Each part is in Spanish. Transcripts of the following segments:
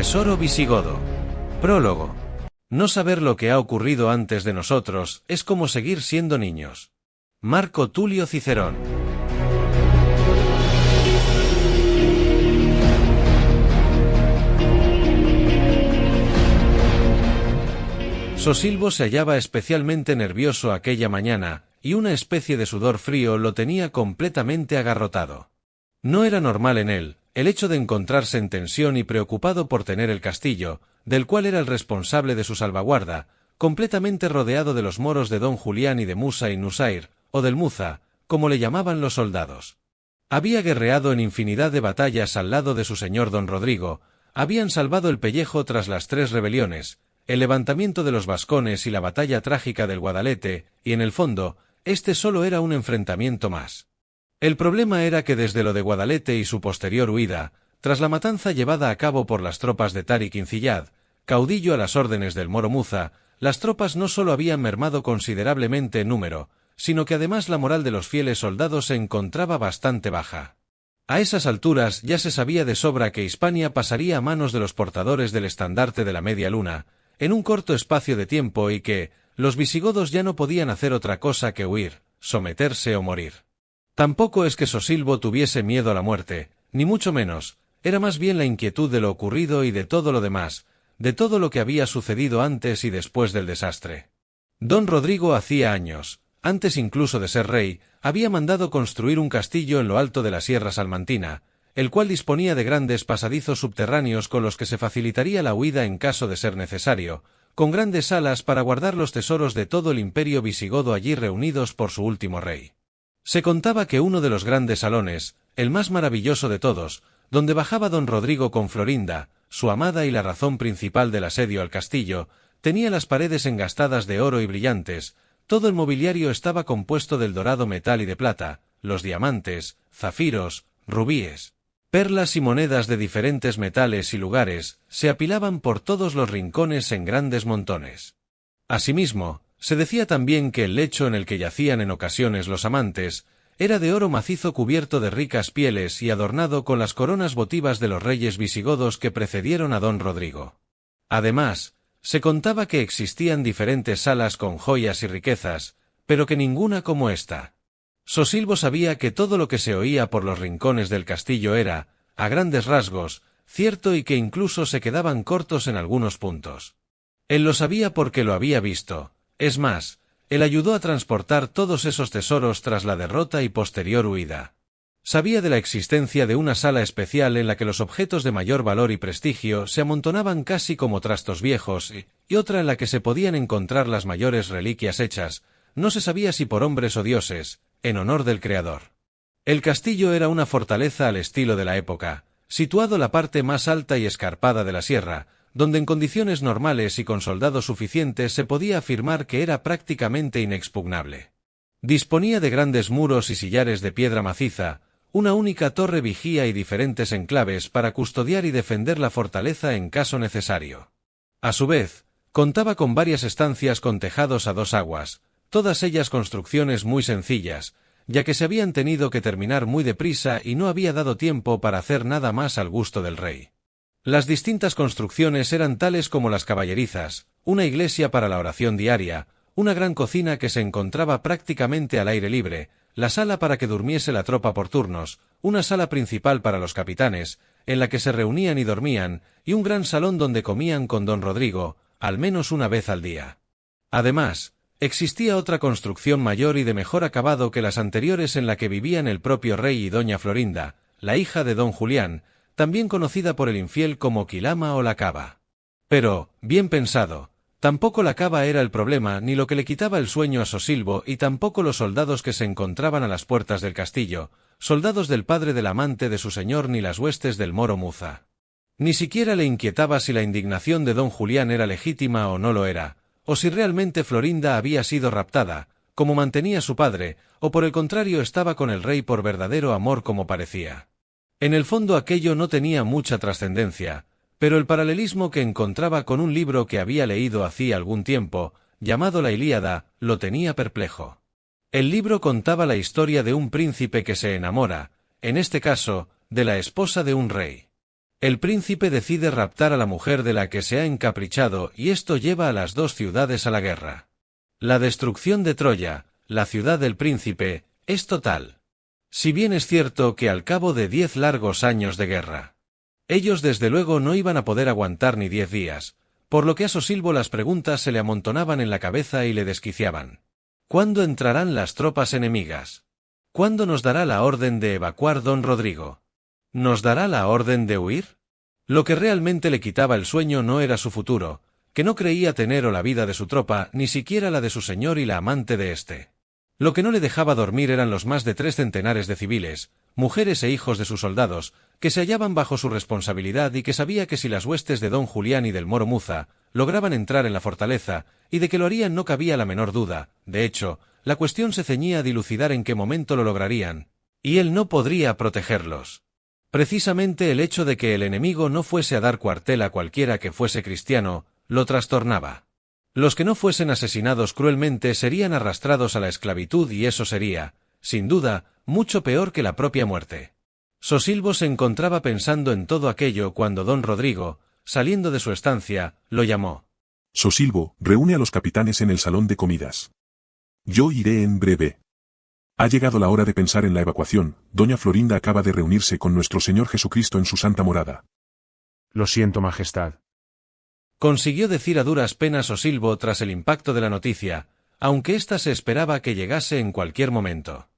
Tesoro visigodo. Prólogo. No saber lo que ha ocurrido antes de nosotros es como seguir siendo niños. Marco Tulio Cicerón. Sosilbo se hallaba especialmente nervioso aquella mañana, y una especie de sudor frío lo tenía completamente agarrotado. No era normal en él el hecho de encontrarse en tensión y preocupado por tener el castillo, del cual era el responsable de su salvaguarda, completamente rodeado de los moros de Don Julián y de Musa y Nusair, o del Muza, como le llamaban los soldados. Había guerreado en infinidad de batallas al lado de su señor Don Rodrigo, habían salvado el pellejo tras las 3 rebeliones, el levantamiento de los Vascones y la batalla trágica del Guadalete, y en el fondo, este solo era un enfrentamiento más. El problema era que desde lo de Guadalete y su posterior huida, tras la matanza llevada a cabo por las tropas de Tarik Incillad, caudillo a las órdenes del moro Muza, las tropas no solo habían mermado considerablemente en número, sino que además la moral de los fieles soldados se encontraba bastante baja. A esas alturas ya se sabía de sobra que Hispania pasaría a manos de los portadores del estandarte de la media luna, en un corto espacio de tiempo y que los visigodos ya no podían hacer otra cosa que huir, someterse o morir. Tampoco es que Sosilbo tuviese miedo a la muerte, ni mucho menos, era más bien la inquietud de lo ocurrido y de todo lo demás, de todo lo que había sucedido antes y después del desastre. Don Rodrigo hacía años, antes incluso de ser rey, había mandado construir un castillo en lo alto de la Sierra Salmantina, el cual disponía de grandes pasadizos subterráneos con los que se facilitaría la huida en caso de ser necesario, con grandes salas para guardar los tesoros de todo el imperio visigodo allí reunidos por su último rey. Se contaba que uno de los grandes salones, el más maravilloso de todos, donde bajaba don Rodrigo con Florinda, su amada y la razón principal del asedio al castillo, tenía las paredes engastadas de oro y brillantes, todo el mobiliario estaba compuesto del dorado metal y de plata, los diamantes, zafiros, rubíes, perlas y monedas de diferentes metales y lugares, se apilaban por todos los rincones en grandes montones. Asimismo, se decía también que el lecho en el que yacían en ocasiones los amantes era de oro macizo cubierto de ricas pieles y adornado con las coronas votivas de los reyes visigodos que precedieron a don Rodrigo. Además, se contaba que existían diferentes salas con joyas y riquezas, pero que ninguna como esta. Sosilbo sabía que todo lo que se oía por los rincones del castillo era, a grandes rasgos, cierto y que incluso se quedaban cortos en algunos puntos. Él lo sabía porque lo había visto. Es más, él ayudó a transportar todos esos tesoros tras la derrota y posterior huida. Sabía de la existencia de una sala especial en la que los objetos de mayor valor y prestigio se amontonaban casi como trastos viejos, y otra en la que se podían encontrar las mayores reliquias hechas, no se sabía si por hombres o dioses, en honor del Creador. El castillo era una fortaleza al estilo de la época, situado en la parte más alta y escarpada de la sierra, donde en condiciones normales y con soldados suficientes se podía afirmar que era prácticamente inexpugnable. Disponía de grandes muros y sillares de piedra maciza, una única torre vigía y diferentes enclaves para custodiar y defender la fortaleza en caso necesario. A su vez, contaba con varias estancias con tejados a 2 aguas, todas ellas construcciones muy sencillas, ya que se habían tenido que terminar muy deprisa y no había dado tiempo para hacer nada más al gusto del rey. Las distintas construcciones eran tales como las caballerizas, una iglesia para la oración diaria, una gran cocina que se encontraba prácticamente al aire libre, la sala para que durmiese la tropa por turnos, una sala principal para los capitanes, en la que se reunían y dormían, y un gran salón donde comían con don Rodrigo, al menos una vez al día. Además, existía otra construcción mayor y de mejor acabado que las anteriores en la que vivían el propio rey y doña Florinda, la hija de don Julián, también conocida por el infiel como Quilama o la Cava. Pero, bien pensado, tampoco la cava era el problema ni lo que le quitaba el sueño a Sosilbo y tampoco los soldados que se encontraban a las puertas del castillo, soldados del padre del amante de su señor ni las huestes del moro Muza. Ni siquiera le inquietaba si la indignación de don Julián era legítima o no lo era, o si realmente Florinda había sido raptada, como mantenía su padre, o por el contrario estaba con el rey por verdadero amor como parecía. En el fondo aquello no tenía mucha trascendencia, pero el paralelismo que encontraba con un libro que había leído hacía algún tiempo, llamado La Ilíada, lo tenía perplejo. El libro contaba la historia de un príncipe que se enamora, en este caso, de la esposa de un rey. El príncipe decide raptar a la mujer de la que se ha encaprichado y esto lleva a las dos ciudades a la guerra. La destrucción de Troya, la ciudad del príncipe, es total. Si bien es cierto que al cabo de 10 largos años de guerra, ellos desde luego no iban a poder aguantar ni 10 días, por lo que a Sosilbo las preguntas se le amontonaban en la cabeza y le desquiciaban. ¿Cuándo entrarán las tropas enemigas? ¿Cuándo nos dará la orden de evacuar don Rodrigo? ¿Nos dará la orden de huir? Lo que realmente le quitaba el sueño no era su futuro, que no creía tener o la vida de su tropa, ni siquiera la de su señor y la amante de éste. Lo que no le dejaba dormir eran los más de 3 centenares de civiles, mujeres e hijos de sus soldados, que se hallaban bajo su responsabilidad y que sabía que si las huestes de don Julián y del moro Muza lograban entrar en la fortaleza, y de que lo harían no cabía la menor duda. De hecho, la cuestión se ceñía a dilucidar en qué momento lo lograrían, y él no podría protegerlos. Precisamente el hecho de que el enemigo no fuese a dar cuartel a cualquiera que fuese cristiano, lo trastornaba. Los que no fuesen asesinados cruelmente serían arrastrados a la esclavitud y eso sería, sin duda, mucho peor que la propia muerte. Sosilbo se encontraba pensando en todo aquello cuando don Rodrigo, saliendo de su estancia, lo llamó. Sosilbo, reúne a los capitanes en el salón de comidas. Yo iré en breve. Ha llegado la hora de pensar en la evacuación. Doña Florinda acaba de reunirse con nuestro Señor Jesucristo en su santa morada. Lo siento, Majestad. Consiguió decir a duras penas Sosilbo tras el impacto de la noticia, aunque ésta se esperaba que llegase en cualquier momento.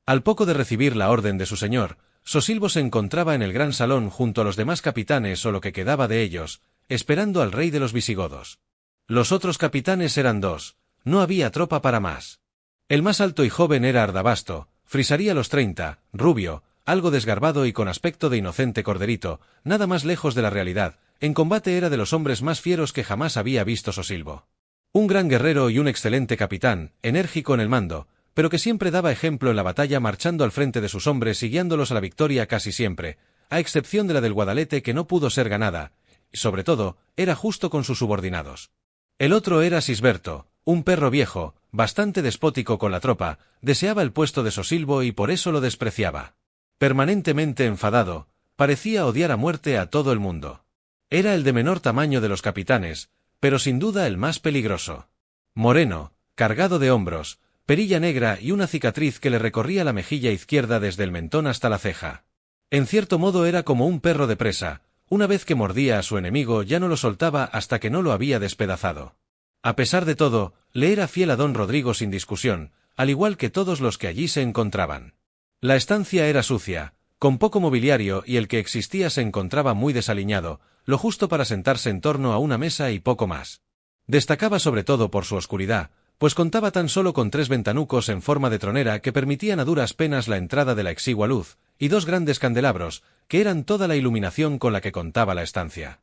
Al poco de recibir la orden de su señor, Sosilbo se encontraba en el gran salón junto a los demás capitanes o lo que quedaba de ellos, esperando al rey de los visigodos. Los otros capitanes eran 2, no había tropa para más. El más alto y joven era Ardabasto, frisaría los 30, rubio, algo desgarbado y con aspecto de inocente corderito, nada más lejos de la realidad. En combate era de los hombres más fieros que jamás había visto Sosilbo. Un gran guerrero y un excelente capitán, enérgico en el mando, pero que siempre daba ejemplo en la batalla marchando al frente de sus hombres y guiándolos a la victoria casi siempre, a excepción de la del Guadalete que no pudo ser ganada, y sobre todo, era justo con sus subordinados. El otro era Sisberto, un perro viejo, bastante despótico con la tropa, deseaba el puesto de Sosilbo y por eso lo despreciaba. Permanentemente enfadado, parecía odiar a muerte a todo el mundo. Era el de menor tamaño de los capitanes, pero sin duda el más peligroso. Moreno, cargado de hombros, perilla negra y una cicatriz que le recorría la mejilla izquierda desde el mentón hasta la ceja. En cierto modo era como un perro de presa, una vez que mordía a su enemigo ya no lo soltaba hasta que no lo había despedazado. A pesar de todo, le era fiel a don Rodrigo sin discusión, al igual que todos los que allí se encontraban. La estancia era sucia, con poco mobiliario y el que existía se encontraba muy desaliñado, lo justo para sentarse en torno a una mesa y poco más. Destacaba sobre todo por su oscuridad, pues contaba tan solo con 3 ventanucos en forma de tronera que permitían a duras penas la entrada de la exigua luz, y 2 grandes candelabros, que eran toda la iluminación con la que contaba la estancia.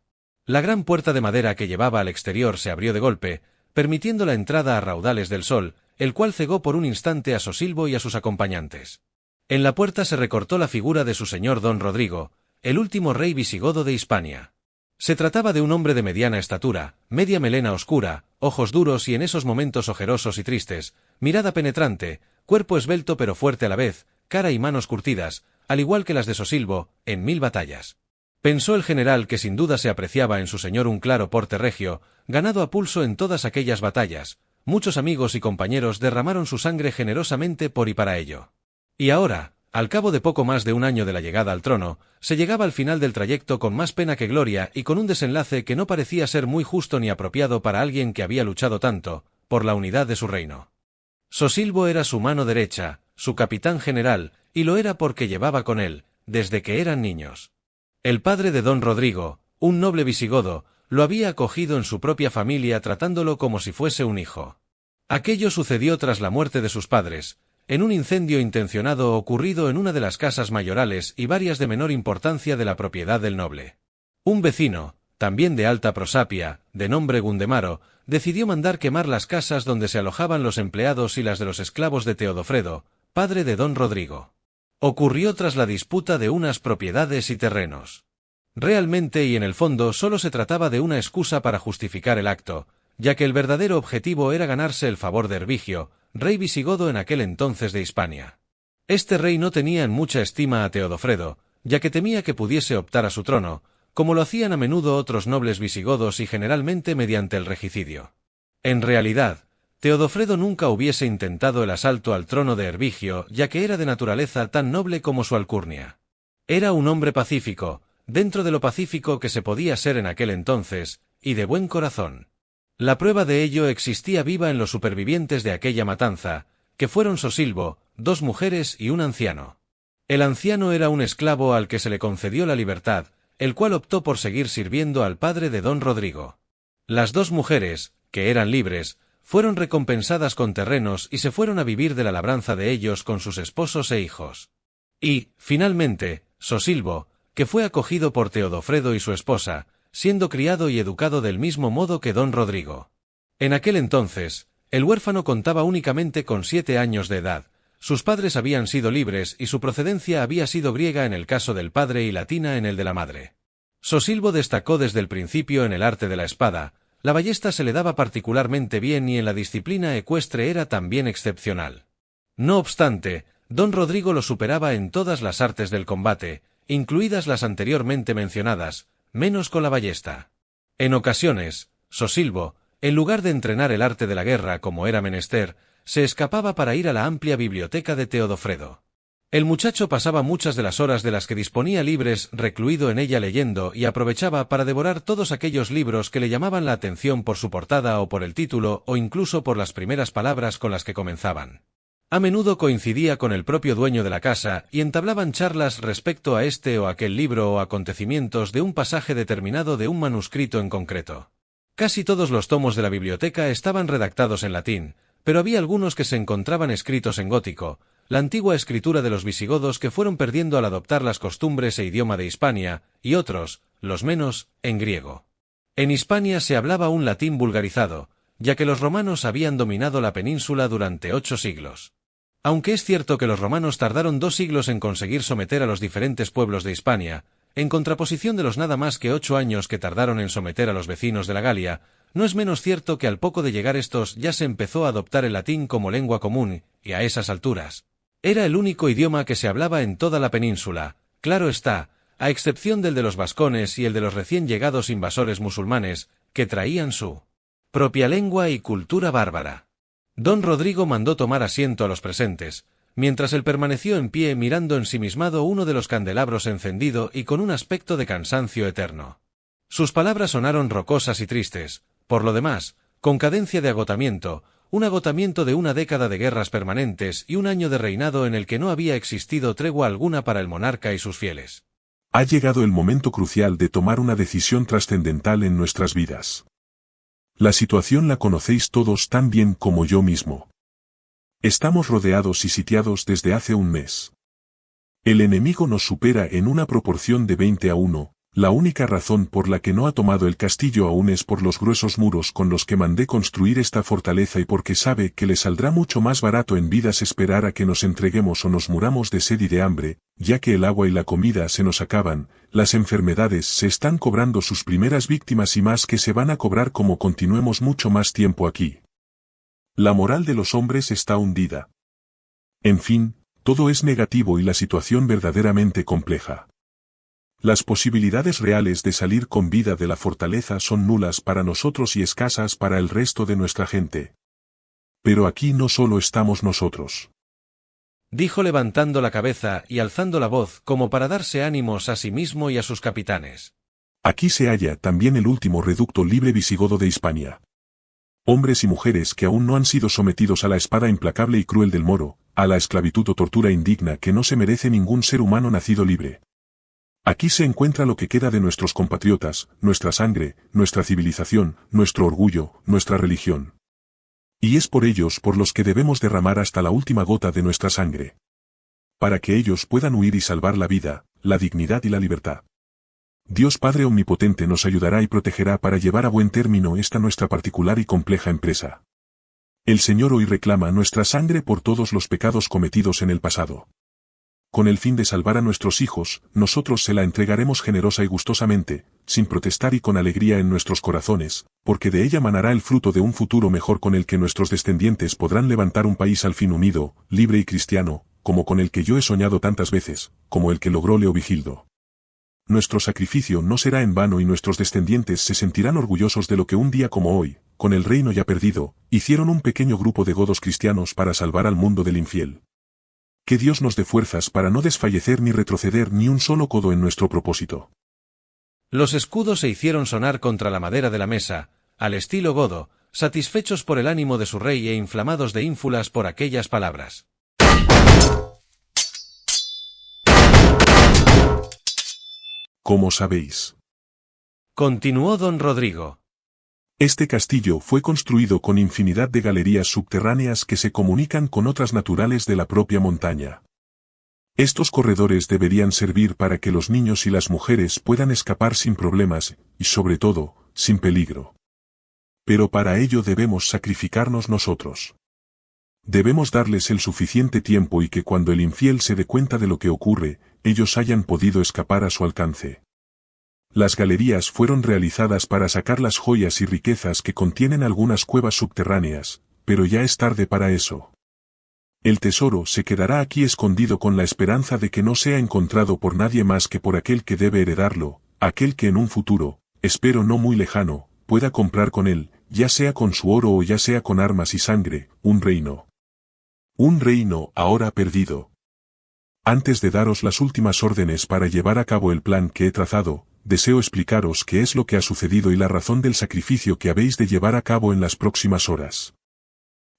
La gran puerta de madera que llevaba al exterior se abrió de golpe, permitiendo la entrada a raudales del sol, el cual cegó por un instante a Sosilbo y a sus acompañantes. En la puerta se recortó la figura de su señor don Rodrigo, el último rey visigodo de Hispania. Se trataba de un hombre de mediana estatura, media melena oscura, ojos duros y en esos momentos ojerosos y tristes, mirada penetrante, cuerpo esbelto pero fuerte a la vez, cara y manos curtidas, al igual que las de Sosilbo, en 1000 batallas. Pensó el general que sin duda se apreciaba en su señor un claro porte regio, ganado a pulso en todas aquellas batallas. Muchos amigos y compañeros derramaron su sangre generosamente por y para ello. Y ahora, al cabo de poco más de un año de la llegada al trono, se llegaba al final del trayecto con más pena que gloria y con un desenlace que no parecía ser muy justo ni apropiado para alguien que había luchado tanto, por la unidad de su reino. Sosilbo era su mano derecha, su capitán general, y lo era porque llevaba con él, desde que eran niños. El padre de don Rodrigo, un noble visigodo, lo había acogido en su propia familia tratándolo como si fuese un hijo. Aquello sucedió tras la muerte de sus padres, en un incendio intencionado ocurrido en una de las casas mayorales y varias de menor importancia de la propiedad del noble. Un vecino, también de alta prosapia, de nombre Gundemaro, decidió mandar quemar las casas donde se alojaban los empleados y las de los esclavos de Teodofredo, padre de don Rodrigo. Ocurrió tras la disputa de unas propiedades y terrenos. Realmente y en el fondo solo se trataba de una excusa para justificar el acto, ya que el verdadero objetivo era ganarse el favor de Hervigio, rey visigodo en aquel entonces de Hispania. Este rey no tenía en mucha estima a Teodofredo, ya que temía que pudiese optar a su trono, como lo hacían a menudo otros nobles visigodos y generalmente mediante el regicidio. En realidad, Teodofredo nunca hubiese intentado el asalto al trono de Hervigio, ya que era de naturaleza tan noble como su alcurnia. Era un hombre pacífico, dentro de lo pacífico que se podía ser en aquel entonces, y de buen corazón. La prueba de ello existía viva en los supervivientes de aquella matanza, que fueron Sosilbo, 2 mujeres y un anciano. El anciano era un esclavo al que se le concedió la libertad, el cual optó por seguir sirviendo al padre de don Rodrigo. Las 2 mujeres, que eran libres, fueron recompensadas con terrenos y se fueron a vivir de la labranza de ellos con sus esposos e hijos. Y, finalmente, Sosilbo, que fue acogido por Teodofredo y su esposa, siendo criado y educado del mismo modo que don Rodrigo. En aquel entonces, el huérfano contaba únicamente con 7 años de edad, sus padres habían sido libres y su procedencia había sido griega en el caso del padre y latina en el de la madre. Sosilbo destacó desde el principio en el arte de la espada, la ballesta se le daba particularmente bien y en la disciplina ecuestre era también excepcional. No obstante, don Rodrigo lo superaba en todas las artes del combate, incluidas las anteriormente mencionadas, menos con la ballesta. En ocasiones, Sosilbo, en lugar de entrenar el arte de la guerra como era menester, se escapaba para ir a la amplia biblioteca de Teodofredo. El muchacho pasaba muchas de las horas de las que disponía libres recluido en ella leyendo y aprovechaba para devorar todos aquellos libros que le llamaban la atención por su portada o por el título o incluso por las primeras palabras con las que comenzaban. A menudo coincidía con el propio dueño de la casa y entablaban charlas respecto a este o aquel libro o acontecimientos de un pasaje determinado de un manuscrito en concreto. Casi todos los tomos de la biblioteca estaban redactados en latín, pero había algunos que se encontraban escritos en gótico, la antigua escritura de los visigodos que fueron perdiendo al adoptar las costumbres e idioma de Hispania, y otros, los menos, en griego. En Hispania se hablaba un latín vulgarizado, ya que los romanos habían dominado la península durante 8 siglos. Aunque es cierto que los romanos tardaron 2 siglos en conseguir someter a los diferentes pueblos de Hispania, en contraposición de los nada más que 8 años que tardaron en someter a los vecinos de la Galia, no es menos cierto que al poco de llegar estos ya se empezó a adoptar el latín como lengua común, y a esas alturas era el único idioma que se hablaba en toda la península, claro está, a excepción del de los vascones y el de los recién llegados invasores musulmanes, que traían su propia lengua y cultura bárbara. Don Rodrigo mandó tomar asiento a los presentes, mientras él permaneció en pie mirando ensimismado uno de los candelabros encendido y con un aspecto de cansancio eterno. Sus palabras sonaron rocosas y tristes, por lo demás, con cadencia de agotamiento, un agotamiento de una década de guerras permanentes y un año de reinado en el que no había existido tregua alguna para el monarca y sus fieles. Ha llegado el momento crucial de tomar una decisión trascendental en nuestras vidas. La situación la conocéis todos tan bien como yo mismo. Estamos rodeados y sitiados desde hace un mes. El enemigo nos supera en una proporción de 20-1, la única razón por la que no ha tomado el castillo aún es por los gruesos muros con los que mandé construir esta fortaleza y porque sabe que le saldrá mucho más barato en vidas esperar a que nos entreguemos o nos muramos de sed y de hambre, ya que el agua y la comida se nos acaban, las enfermedades se están cobrando sus primeras víctimas y más que se van a cobrar como continuemos mucho más tiempo aquí. La moral de los hombres está hundida. En fin, todo es negativo y la situación verdaderamente compleja. Las posibilidades reales de salir con vida de la fortaleza son nulas para nosotros y escasas para el resto de nuestra gente. Pero aquí no solo estamos nosotros. Dijo levantando la cabeza y alzando la voz como para darse ánimos a sí mismo y a sus capitanes. Aquí se halla también el último reducto libre visigodo de Hispania. Hombres y mujeres que aún no han sido sometidos a la espada implacable y cruel del moro, a la esclavitud o tortura indigna que no se merece ningún ser humano nacido libre. Aquí se encuentra lo que queda de nuestros compatriotas, nuestra sangre, nuestra civilización, nuestro orgullo, nuestra religión. Y es por ellos por los que debemos derramar hasta la última gota de nuestra sangre. Para que ellos puedan huir y salvar la vida, la dignidad y la libertad. Dios Padre Omnipotente nos ayudará y protegerá para llevar a buen término esta nuestra particular y compleja empresa. El Señor hoy reclama nuestra sangre por todos los pecados cometidos en el pasado. Con el fin de salvar a nuestros hijos, nosotros se la entregaremos generosa y gustosamente, sin protestar y con alegría en nuestros corazones, porque de ella manará el fruto de un futuro mejor con el que nuestros descendientes podrán levantar un país al fin unido, libre y cristiano, como con el que yo he soñado tantas veces, como el que logró Leovigildo. Nuestro sacrificio no será en vano y nuestros descendientes se sentirán orgullosos de lo que un día como hoy, con el reino ya perdido, hicieron un pequeño grupo de godos cristianos para salvar al mundo del infiel. Que Dios nos dé fuerzas para no desfallecer ni retroceder ni un solo codo en nuestro propósito. Los escudos se hicieron sonar contra la madera de la mesa, al estilo godo, satisfechos por el ánimo de su rey e inflamados de ínfulas por aquellas palabras. Como sabéis, Continuó don Rodrigo. este castillo fue construido con infinidad de galerías subterráneas que se comunican con otras naturales de la propia montaña. Estos corredores deberían servir para que los niños y las mujeres puedan escapar sin problemas, y sobre todo, sin peligro. Pero para ello debemos sacrificarnos nosotros. Debemos darles el suficiente tiempo y que cuando el infiel se dé cuenta de lo que ocurre, ellos hayan podido escapar a su alcance. Las galerías fueron realizadas para sacar las joyas y riquezas que contienen algunas cuevas subterráneas, pero ya es tarde para eso. El tesoro se quedará aquí escondido con la esperanza de que no sea encontrado por nadie más que por aquel que debe heredarlo, aquel que en un futuro, espero no muy lejano, pueda comprar con él, ya sea con su oro o ya sea con armas y sangre, un reino. Un reino ahora perdido. Antes de daros las últimas órdenes para llevar a cabo el plan que he trazado, deseo explicaros qué es lo que ha sucedido y la razón del sacrificio que habéis de llevar a cabo en las próximas horas.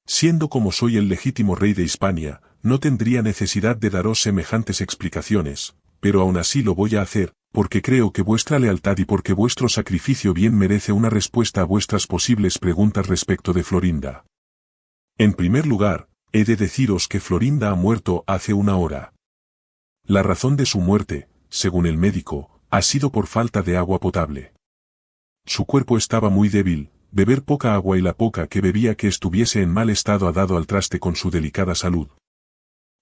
Siendo como soy el legítimo rey de Hispania, no tendría necesidad de daros semejantes explicaciones, pero aún así lo voy a hacer, porque creo que vuestra lealtad y porque vuestro sacrificio bien merece una respuesta a vuestras posibles preguntas respecto de Florinda. En primer lugar, he de deciros que Florinda ha muerto hace una hora. La razón de su muerte, según el médico, ha sido por falta de agua potable. Su cuerpo estaba muy débil, beber poca agua y la poca que bebía que estuviese en mal estado ha dado al traste con su delicada salud.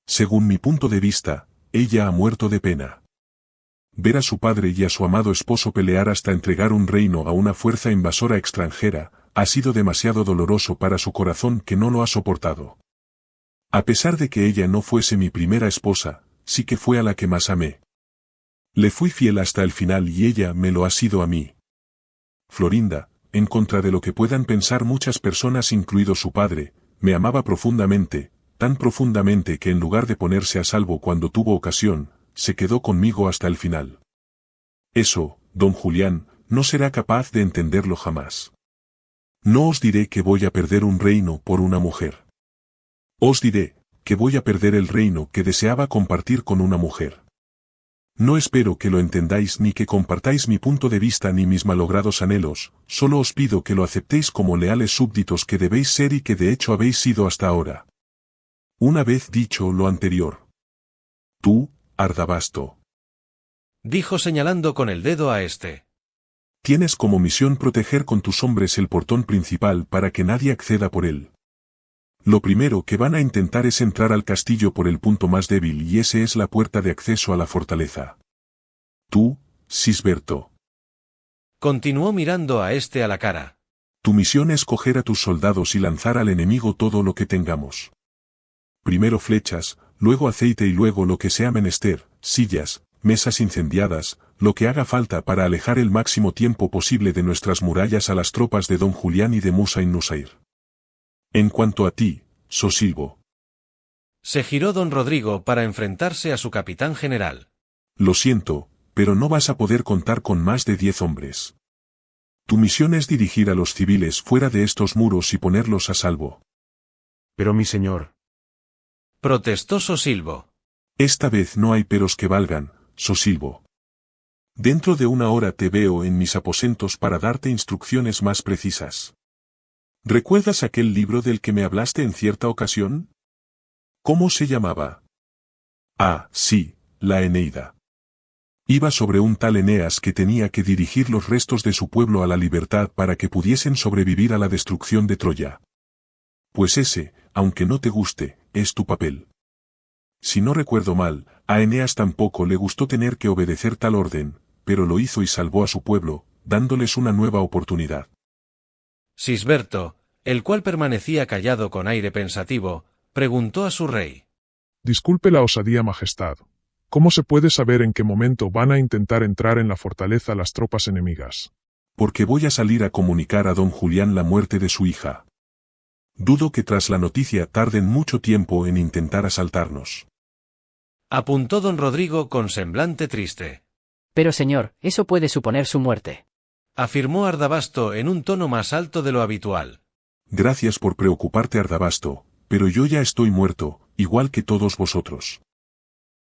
Según mi punto de vista, ella ha muerto de pena. Ver a su padre y a su amado esposo pelear hasta entregar un reino a una fuerza invasora extranjera, ha sido demasiado doloroso para su corazón que no lo ha soportado. A pesar de que ella no fuese mi primera esposa, sí que fue a la que más amé. Le fui fiel hasta el final y ella me lo ha sido a mí. Florinda, en contra de lo que puedan pensar muchas personas incluido su padre, me amaba profundamente, tan profundamente que en lugar de ponerse a salvo cuando tuvo ocasión, se quedó conmigo hasta el final. Eso, don Julián, no será capaz de entenderlo jamás. No os diré que voy a perder un reino por una mujer. Os diré, que voy a perder el reino que deseaba compartir con una mujer. No espero que lo entendáis ni que compartáis mi punto de vista ni mis malogrados anhelos, solo os pido que lo aceptéis como leales súbditos que debéis ser y que de hecho habéis sido hasta ahora. Una vez dicho lo anterior. Tú, Ardabasto. Dijo señalando con el dedo a este. Tienes como misión proteger con tus hombres el portón principal para que nadie acceda por él. Lo primero que van a intentar es entrar al castillo por el punto más débil y ese es la puerta de acceso a la fortaleza. Tú, Sisberto. Continuó mirando a este a la cara. Tu misión es coger a tus soldados y lanzar al enemigo todo lo que tengamos. Primero flechas, luego aceite y luego lo que sea menester, sillas, mesas incendiadas, lo que haga falta para alejar el máximo tiempo posible de nuestras murallas a las tropas de don Julián y de Musa Nusair. En cuanto a ti, Sosilvo. Se giró don Rodrigo para enfrentarse a su capitán general. Lo siento, pero no vas a poder contar con más de 10 hombres. Tu misión es dirigir a los civiles fuera de estos muros y ponerlos a salvo. Pero mi señor. Protestó Sosilvo. Esta vez no hay peros que valgan, Sosilvo. Dentro de una hora te veo en mis aposentos para darte instrucciones más precisas. ¿Recuerdas aquel libro del que me hablaste en cierta ocasión? ¿Cómo se llamaba? Ah, sí, la Eneida. Iba sobre un tal Eneas que tenía que dirigir los restos de su pueblo a la libertad para que pudiesen sobrevivir a la destrucción de Troya. Pues ese, aunque no te guste, es tu papel. Si no recuerdo mal, a Eneas tampoco le gustó tener que obedecer tal orden, pero lo hizo y salvó a su pueblo, dándoles una nueva oportunidad. Sisberto, el cual permanecía callado con aire pensativo, preguntó a su rey. Disculpe la osadía, majestad, ¿Cómo se puede saber en qué momento van a intentar entrar en la fortaleza las tropas enemigas? Porque voy a salir a comunicar a don Julián la muerte de su hija. Dudo que tras la noticia tarden mucho tiempo en intentar asaltarnos. Apuntó don Rodrigo con semblante triste. Pero señor, eso puede suponer su muerte. Afirmó Ardabasto en un tono más alto de lo habitual. Gracias por preocuparte, Ardabasto, pero yo ya estoy muerto, igual que todos vosotros.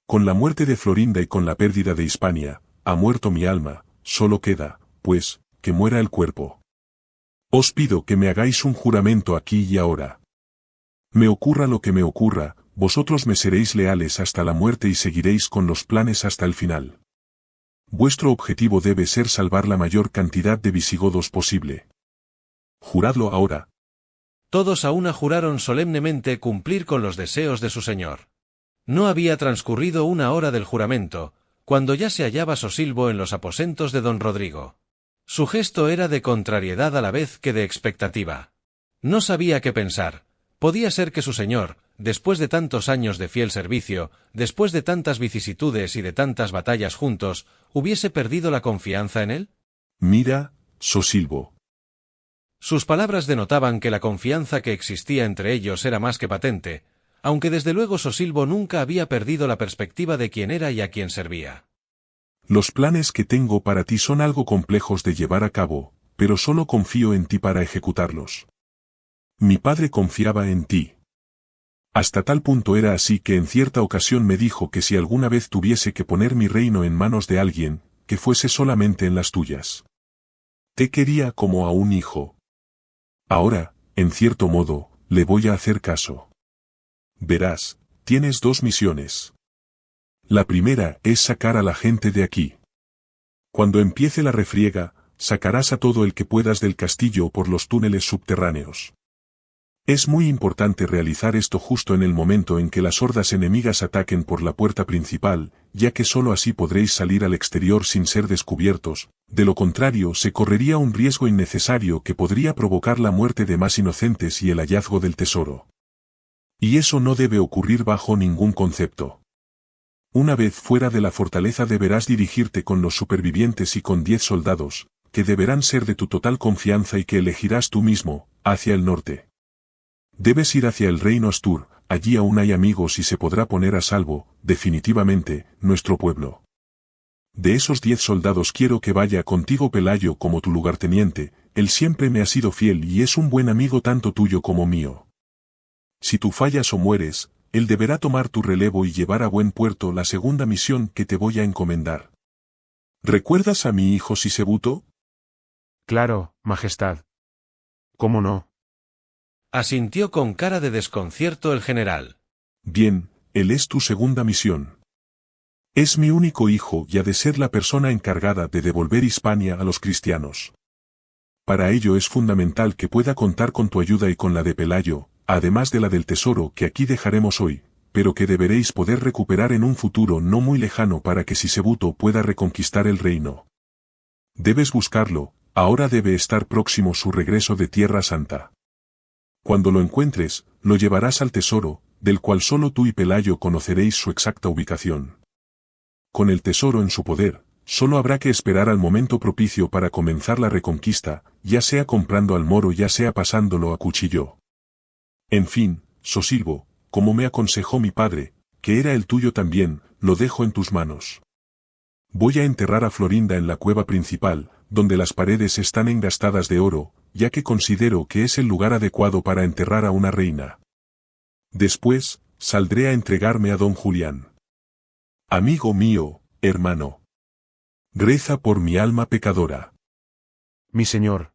Con la muerte de Florinda y con la pérdida de Hispania, ha muerto mi alma, solo queda, pues, que muera el cuerpo. Os pido que me hagáis un juramento aquí y ahora. Me ocurra lo que me ocurra, vosotros me seréis leales hasta la muerte y seguiréis con los planes hasta el final. Vuestro objetivo debe ser salvar la mayor cantidad de visigodos posible. Juradlo ahora. Todos a una juraron solemnemente cumplir con los deseos de su señor. No había transcurrido una hora del juramento, cuando ya se hallaba Sosilbo en los aposentos de don Rodrigo. Su gesto era de contrariedad a la vez que de expectativa. No sabía qué pensar. Podía ser que su señor, después de tantos años de fiel servicio, después de tantas vicisitudes y de tantas batallas juntos, hubiese perdido la confianza en él. Mira, Sosilbo. Sus palabras denotaban que la confianza que existía entre ellos era más que patente, aunque desde luego Sosilbo nunca había perdido la perspectiva de quién era y a quién servía. Los planes que tengo para ti son algo complejos de llevar a cabo, pero solo confío en ti para ejecutarlos. Mi padre confiaba en ti. Hasta tal punto era así que en cierta ocasión me dijo que si alguna vez tuviese que poner mi reino en manos de alguien, que fuese solamente en las tuyas. Te quería como a un hijo. Ahora, en cierto modo, le voy a hacer caso. Verás, tienes dos misiones. La primera es sacar a la gente de aquí. Cuando empiece la refriega, sacarás a todo el que puedas del castillo por los túneles subterráneos. Es muy importante realizar esto justo en el momento en que las hordas enemigas ataquen por la puerta principal, ya que sólo así podréis salir al exterior sin ser descubiertos, de lo contrario se correría un riesgo innecesario que podría provocar la muerte de más inocentes y el hallazgo del tesoro. Y eso no debe ocurrir bajo ningún concepto. Una vez fuera de la fortaleza deberás dirigirte con los supervivientes y con 10 soldados, que deberán ser de tu total confianza y que elegirás tú mismo, hacia el norte. Debes ir hacia el reino Astur, allí aún hay amigos y se podrá poner a salvo, definitivamente, nuestro pueblo. De esos 10 soldados quiero que vaya contigo Pelayo como tu lugarteniente, él siempre me ha sido fiel y es un buen amigo tanto tuyo como mío. Si tú fallas o mueres, él deberá tomar tu relevo y llevar a buen puerto la segunda misión que te voy a encomendar. ¿Recuerdas a mi hijo Sisebuto? Claro, Majestad. ¿Cómo no? Asintió con cara de desconcierto el general. Bien, él es tu segunda misión. Es mi único hijo y ha de ser la persona encargada de devolver Hispania a los cristianos. Para ello es fundamental que pueda contar con tu ayuda y con la de Pelayo, además de la del tesoro que aquí dejaremos hoy, pero que deberéis poder recuperar en un futuro no muy lejano para que Sisebuto pueda reconquistar el reino. Debes buscarlo, ahora debe estar próximo su regreso de Tierra Santa. Cuando lo encuentres, lo llevarás al tesoro, del cual solo tú y Pelayo conoceréis su exacta ubicación. Con el tesoro en su poder, solo habrá que esperar al momento propicio para comenzar la reconquista, ya sea comprando al moro ya sea pasándolo a cuchillo. En fin, Sosilbo, como me aconsejó mi padre, que era el tuyo también, lo dejo en tus manos. Voy a enterrar a Florinda en la cueva principal, donde las paredes están engastadas de oro, ya que considero que es el lugar adecuado para enterrar a una reina. Después, saldré a entregarme a don Julián. Amigo mío, hermano. Reza por mi alma pecadora. Mi señor.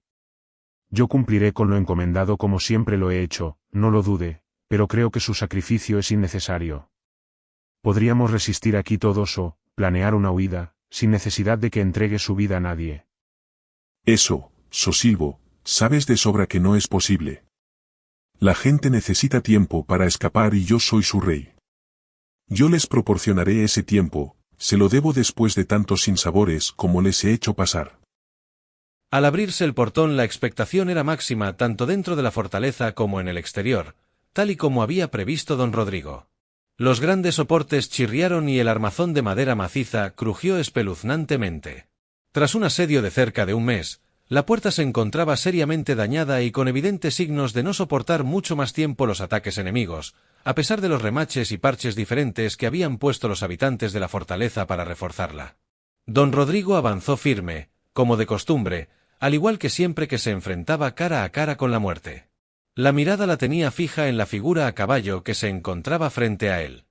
Yo cumpliré con lo encomendado como siempre lo he hecho, no lo dude, pero creo que su sacrificio es innecesario. Podríamos resistir aquí todos o planear una huida, sin necesidad de que entregue su vida a nadie. Eso, Sosilbo, sabes de sobra que no es posible. La gente necesita tiempo para escapar y yo soy su rey. Yo les proporcionaré ese tiempo, se lo debo después de tantos sinsabores como les he hecho pasar. Al abrirse el portón la expectación era máxima tanto dentro de la fortaleza como en el exterior, tal y como había previsto don Rodrigo. Los grandes soportes chirriaron y el armazón de madera maciza crujió espeluznantemente. Tras un asedio de cerca de un mes, la puerta se encontraba seriamente dañada y con evidentes signos de no soportar mucho más tiempo los ataques enemigos, a pesar de los remaches y parches diferentes que habían puesto los habitantes de la fortaleza para reforzarla. Don Rodrigo avanzó firme, como de costumbre, al igual que siempre que se enfrentaba cara a cara con la muerte. La mirada la tenía fija en la figura a caballo que se encontraba frente a él.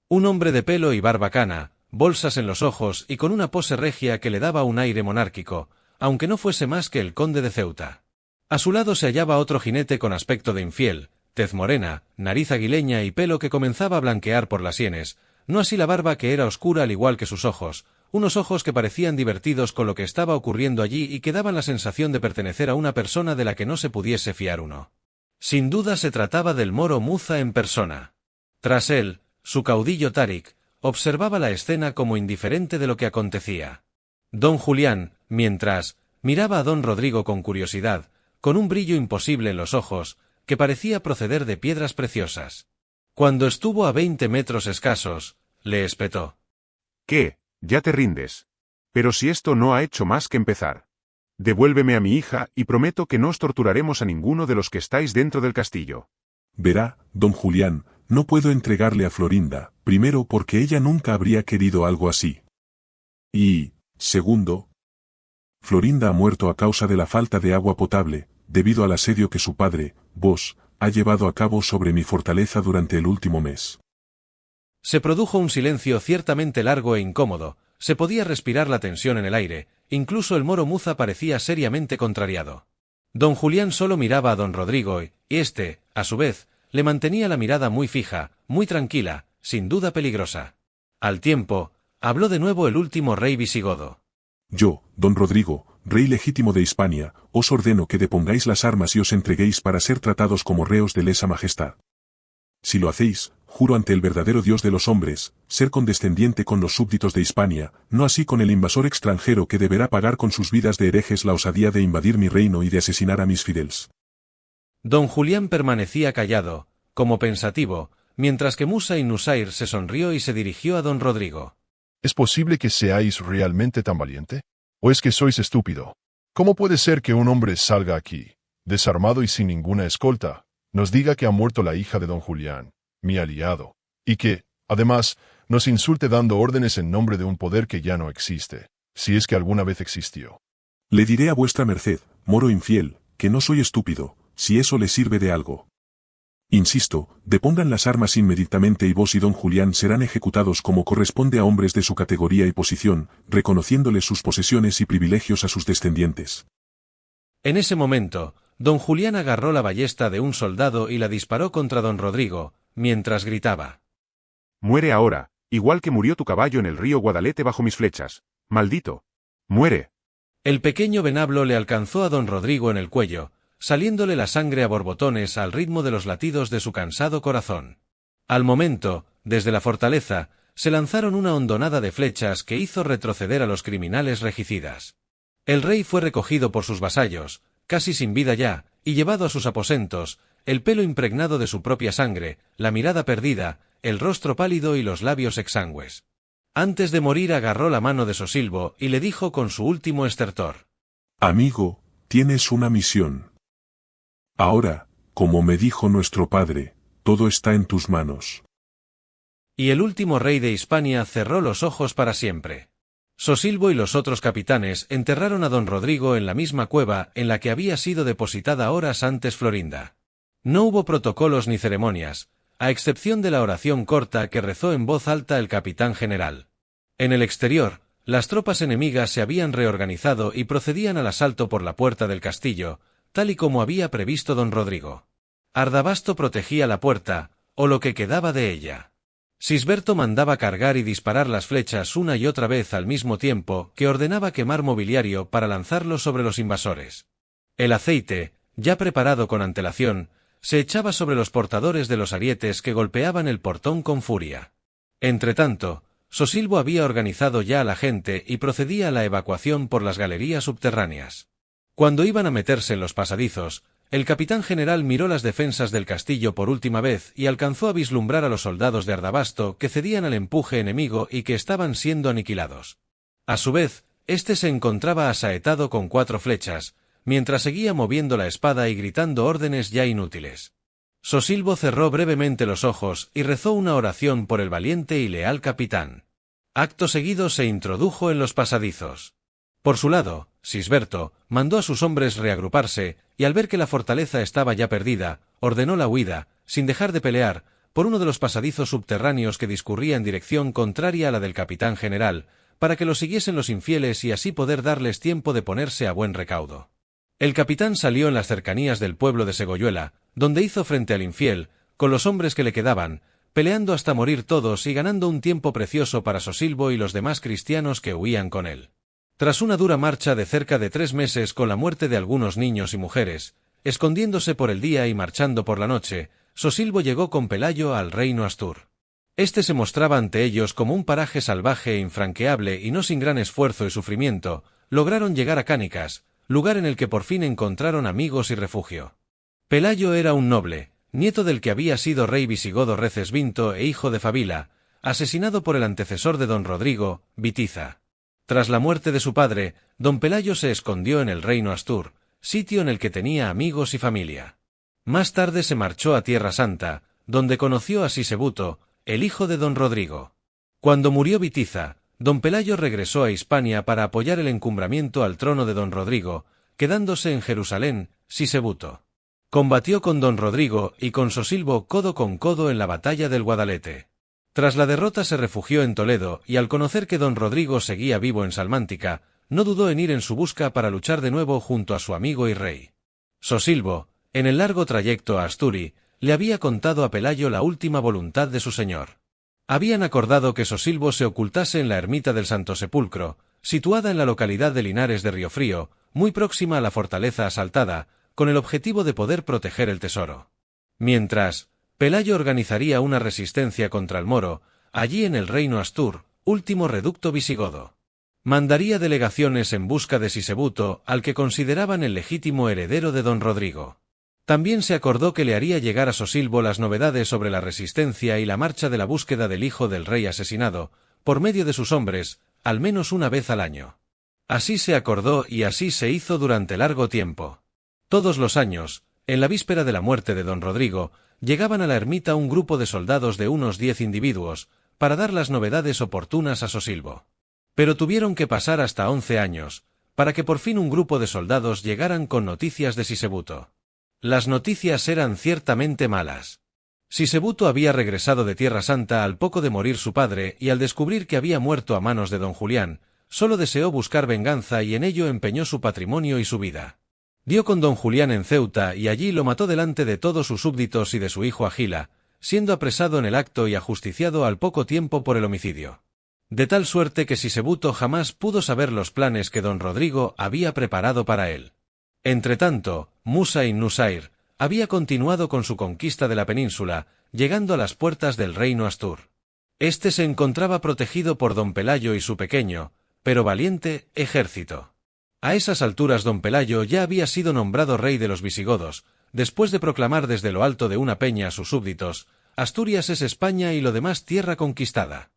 Un hombre de pelo y barba cana, bolsas en los ojos y con una pose regia que le daba un aire monárquico, aunque no fuese más que el conde de Ceuta. A su lado se hallaba otro jinete con aspecto de infiel, tez morena, nariz aguileña y pelo que comenzaba a blanquear por las sienes, no así la barba que era oscura al igual que sus ojos, unos ojos que parecían divertidos con lo que estaba ocurriendo allí y que daban la sensación de pertenecer a una persona de la que no se pudiese fiar uno. Sin duda se trataba del moro Muza en persona. Tras él, su caudillo Tarik, observaba la escena como indiferente de lo que acontecía. Don Julián, mientras, miraba a don Rodrigo con curiosidad, con un brillo imposible en los ojos, que parecía proceder de piedras preciosas. Cuando estuvo a 20 metros escasos, le espetó. ¿Qué? Ya te rindes. Pero si esto no ha hecho más que empezar. Devuélveme a mi hija y prometo que no os torturaremos a ninguno de los que estáis dentro del castillo. Verá, don Julián, no puedo entregarle a Florinda, primero porque ella nunca habría querido algo así. Y, segundo, Florinda ha muerto a causa de la falta de agua potable, debido al asedio que su padre, vos, ha llevado a cabo sobre mi fortaleza durante el último mes. Se produjo un silencio ciertamente largo e incómodo, se podía respirar la tensión en el aire, incluso el moro Muza parecía seriamente contrariado. Don Julián solo miraba a don Rodrigo y éste, a su vez, le mantenía la mirada muy fija, muy tranquila, sin duda peligrosa. Al tiempo, habló de nuevo el último rey visigodo. Yo, don Rodrigo, rey legítimo de Hispania, os ordeno que depongáis las armas y os entreguéis para ser tratados como reos de lesa majestad. Si lo hacéis, juro ante el verdadero Dios de los hombres, ser condescendiente con los súbditos de Hispania, no así con el invasor extranjero que deberá pagar con sus vidas de herejes la osadía de invadir mi reino y de asesinar a mis fidels. Don Julián permanecía callado, como pensativo, mientras que Musa y Nusair se sonrió y se dirigió a don Rodrigo. ¿Es posible que seáis realmente tan valiente? ¿O es que sois estúpido? ¿Cómo puede ser que un hombre salga aquí, desarmado y sin ninguna escolta, nos diga que ha muerto la hija de don Julián, mi aliado, y que, además, nos insulte dando órdenes en nombre de un poder que ya no existe, si es que alguna vez existió? Le diré a vuestra merced, moro infiel, que no soy estúpido, si eso le sirve de algo. Insisto, depongan las armas inmediatamente y vos y don Julián serán ejecutados como corresponde a hombres de su categoría y posición, reconociéndoles sus posesiones y privilegios a sus descendientes. En ese momento, don Julián agarró la ballesta de un soldado y la disparó contra don Rodrigo, mientras gritaba. Muere ahora, igual que murió tu caballo en el río Guadalete bajo mis flechas. ¡Maldito! ¡Muere! El pequeño venablo le alcanzó a don Rodrigo en el cuello, saliéndole la sangre a borbotones al ritmo de los latidos de su cansado corazón. Al momento, desde la fortaleza, se lanzaron una hondonada de flechas que hizo retroceder a los criminales regicidas. El rey fue recogido por sus vasallos, casi sin vida ya, y llevado a sus aposentos, el pelo impregnado de su propia sangre, la mirada perdida, el rostro pálido y los labios exangües. Antes de morir agarró la mano de Sosilbo y le dijo con su último estertor. Amigo, tienes una misión. Ahora, como me dijo nuestro padre, todo está en tus manos. Y el último rey de Hispania cerró los ojos para siempre. Sosilbo y los otros capitanes enterraron a don Rodrigo en la misma cueva en la que había sido depositada horas antes Florinda. No hubo protocolos ni ceremonias, a excepción de la oración corta que rezó en voz alta el capitán general. En el exterior, las tropas enemigas se habían reorganizado y procedían al asalto por la puerta del castillo, tal y como había previsto don Rodrigo. Ardabasto protegía la puerta, o lo que quedaba de ella. Sisberto mandaba cargar y disparar las flechas una y otra vez al mismo tiempo que ordenaba quemar mobiliario para lanzarlo sobre los invasores. El aceite, ya preparado con antelación, se echaba sobre los portadores de los arietes que golpeaban el portón con furia. Entretanto, Sosilbo había organizado ya a la gente y procedía a la evacuación por las galerías subterráneas. Cuando iban a meterse en los pasadizos, el capitán general miró las defensas del castillo por última vez y alcanzó a vislumbrar a los soldados de Ardabasto que cedían al empuje enemigo y que estaban siendo aniquilados. A su vez, éste se encontraba asaetado con 4 flechas, mientras seguía moviendo la espada y gritando órdenes ya inútiles. Sosilbo cerró brevemente los ojos y rezó una oración por el valiente y leal capitán. Acto seguido se introdujo en los pasadizos. Por su lado, Sisberto mandó a sus hombres reagruparse y al ver que la fortaleza estaba ya perdida, ordenó la huida, sin dejar de pelear, por uno de los pasadizos subterráneos que discurría en dirección contraria a la del capitán general, para que lo siguiesen los infieles y así poder darles tiempo de ponerse a buen recaudo. El capitán salió en las cercanías del pueblo de Segoyuela, donde hizo frente al infiel, con los hombres que le quedaban, peleando hasta morir todos y ganando un tiempo precioso para Sosilbo y los demás cristianos que huían con él. Tras una dura marcha de cerca de 3 meses con la muerte de algunos niños y mujeres, escondiéndose por el día y marchando por la noche, Sosilbo llegó con Pelayo al reino Astur. Este se mostraba ante ellos como un paraje salvaje e infranqueable y no sin gran esfuerzo y sufrimiento, lograron llegar a Cánicas, lugar en el que por fin encontraron amigos y refugio. Pelayo era un noble, nieto del que había sido rey visigodo Recesvinto e hijo de Fabila, asesinado por el antecesor de don Rodrigo, Bitiza. Tras la muerte de su padre, don Pelayo se escondió en el reino Astur, sitio en el que tenía amigos y familia. Más tarde se marchó a Tierra Santa, donde conoció a Sisebuto, el hijo de don Rodrigo. Cuando murió Bitiza, don Pelayo regresó a Hispania para apoyar el encumbramiento al trono de don Rodrigo, quedándose en Jerusalén, Sisebuto. Combatió con don Rodrigo y con Sosilbo codo con codo en la batalla del Guadalete. Tras la derrota se refugió en Toledo y al conocer que don Rodrigo seguía vivo en Salmántica, no dudó en ir en su busca para luchar de nuevo junto a su amigo y rey. Sosilbo, en el largo trayecto a Asturi, le había contado a Pelayo la última voluntad de su señor. Habían acordado que Sosilbo se ocultase en la ermita del Santo Sepulcro, situada en la localidad de Linares de Riofrío, muy próxima a la fortaleza asaltada, con el objetivo de poder proteger el tesoro. Mientras, Pelayo organizaría una resistencia contra el moro, allí en el reino Astur, último reducto visigodo. Mandaría delegaciones en busca de Sisebuto, al que consideraban el legítimo heredero de don Rodrigo. También se acordó que le haría llegar a Sosilbo las novedades sobre la resistencia y la marcha de la búsqueda del hijo del rey asesinado, por medio de sus hombres, al menos una vez al año. Así se acordó y así se hizo durante largo tiempo. Todos los años, en la víspera de la muerte de don Rodrigo, llegaban a la ermita un grupo de soldados de unos 10 individuos, para dar las novedades oportunas a Sosilbo. Pero tuvieron que pasar hasta 11 años, para que por fin un grupo de soldados llegaran con noticias de Sisebuto. Las noticias eran ciertamente malas. Sisebuto había regresado de Tierra Santa al poco de morir su padre y al descubrir que había muerto a manos de don Julián, solo deseó buscar venganza y en ello empeñó su patrimonio y su vida. Dio con don Julián en Ceuta y allí lo mató delante de todos sus súbditos y de su hijo Agila, siendo apresado en el acto y ajusticiado al poco tiempo por el homicidio. De tal suerte que Sisebuto jamás pudo saber los planes que don Rodrigo había preparado para él. Entretanto, Musa ibn Nusair había continuado con su conquista de la península, llegando a las puertas del reino Astur. Este se encontraba protegido por don Pelayo y su pequeño, pero valiente, ejército. A esas alturas don Pelayo ya había sido nombrado rey de los visigodos, después de proclamar desde lo alto de una peña a sus súbditos: Asturias es España y lo demás tierra conquistada.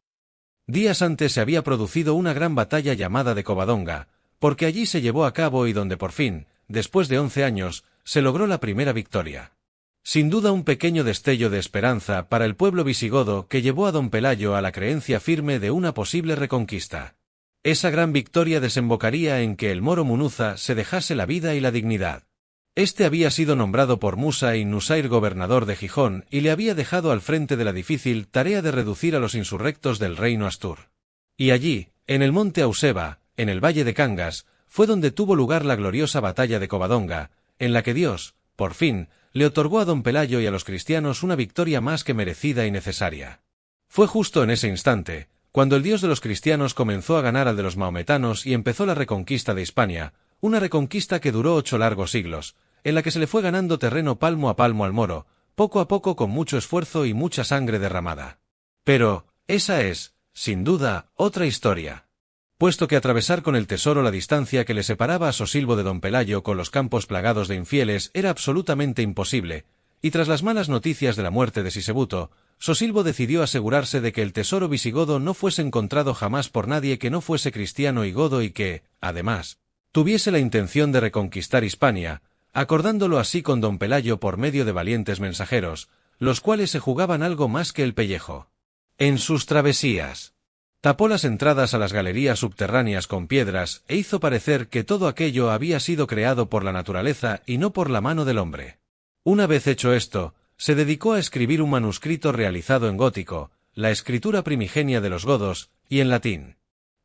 Días antes se había producido una gran batalla llamada de Covadonga, porque allí se llevó a cabo y donde por fin, después de 11 años, se logró la primera victoria. Sin duda un pequeño destello de esperanza para el pueblo visigodo que llevó a don Pelayo a la creencia firme de una posible reconquista. Esa gran victoria desembocaría en que el moro Munuza se dejase la vida y la dignidad. Este había sido nombrado por Musa ibn Nusair gobernador de Gijón y le había dejado al frente de la difícil tarea de reducir a los insurrectos del reino Astur. Y allí, en el monte Auseba, en el valle de Cangas, fue donde tuvo lugar la gloriosa batalla de Covadonga, en la que Dios, por fin, le otorgó a don Pelayo y a los cristianos una victoria más que merecida y necesaria. Fue justo en ese instante, cuando el Dios de los cristianos comenzó a ganar al de los maometanos y empezó la reconquista de Hispania, una reconquista que duró 8 largos siglos, en la que se le fue ganando terreno palmo a palmo al moro, poco a poco con mucho esfuerzo y mucha sangre derramada. Pero, esa es, sin duda, otra historia. puesto que atravesar con el tesoro la distancia que le separaba a Sosilbo de don Pelayo con los campos plagados de infieles era absolutamente imposible, y tras las malas noticias de la muerte de Sisebuto, Sosilbo decidió asegurarse de que el tesoro visigodo no fuese encontrado jamás por nadie que no fuese cristiano y godo y que, además, tuviese la intención de reconquistar Hispania, acordándolo así con don Pelayo por medio de valientes mensajeros, los cuales se jugaban algo más que el pellejo. En sus travesías, tapó las entradas a las galerías subterráneas con piedras e hizo parecer que todo aquello había sido creado por la naturaleza y no por la mano del hombre. Una vez hecho esto, se dedicó a escribir un manuscrito realizado en gótico, la escritura primigenia de los godos, y en latín.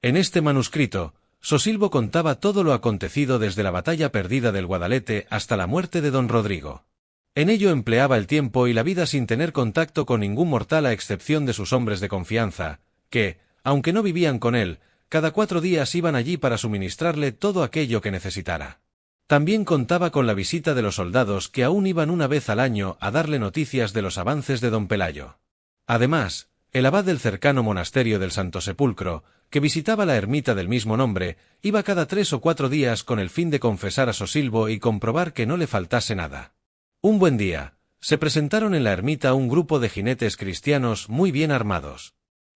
En este manuscrito, Sosilbo contaba todo lo acontecido desde la batalla perdida del Guadalete hasta la muerte de don Rodrigo. En ello empleaba el tiempo y la vida sin tener contacto con ningún mortal a excepción de sus hombres de confianza, que, aunque no vivían con él, cada 4 días iban allí para suministrarle todo aquello que necesitara. También contaba con la visita de los soldados que aún iban una vez al año a darle noticias de los avances de don Pelayo. Además, el abad del cercano monasterio del Santo Sepulcro, que visitaba la ermita del mismo nombre, iba cada 3 o 4 días con el fin de confesar a Sosilbo y comprobar que no le faltase nada. Un buen día, se presentaron en la ermita un grupo de jinetes cristianos muy bien armados.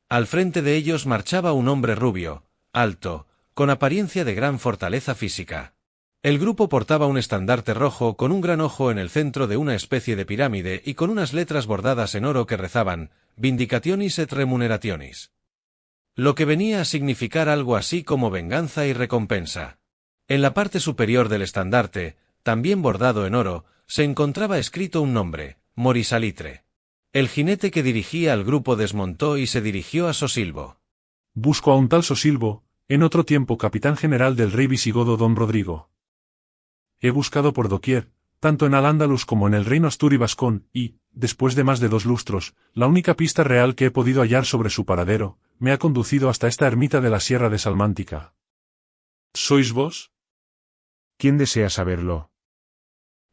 Al frente de ellos marchaba un hombre rubio, alto, con apariencia de gran fortaleza física. El grupo portaba un estandarte rojo con un gran ojo en el centro de una especie de pirámide y con unas letras bordadas en oro que rezaban, Vindicationis et Remunerationis. Lo que venía a significar algo así como venganza y recompensa. En la parte superior del estandarte, también bordado en oro, se encontraba escrito un nombre, Morisalitre. El jinete que dirigía al grupo desmontó y se dirigió a Sosilbo. Busco a un tal Sosilbo, en otro tiempo capitán general del rey visigodo don Rodrigo. He buscado por doquier, tanto en Al-Ándalus como en el reino Astur y Vascón, y, después de más de 2 lustros, la única pista real que he podido hallar sobre su paradero, me ha conducido hasta esta ermita de la Sierra de Salmántica. ¿Sois vos? ¿Quién desea saberlo?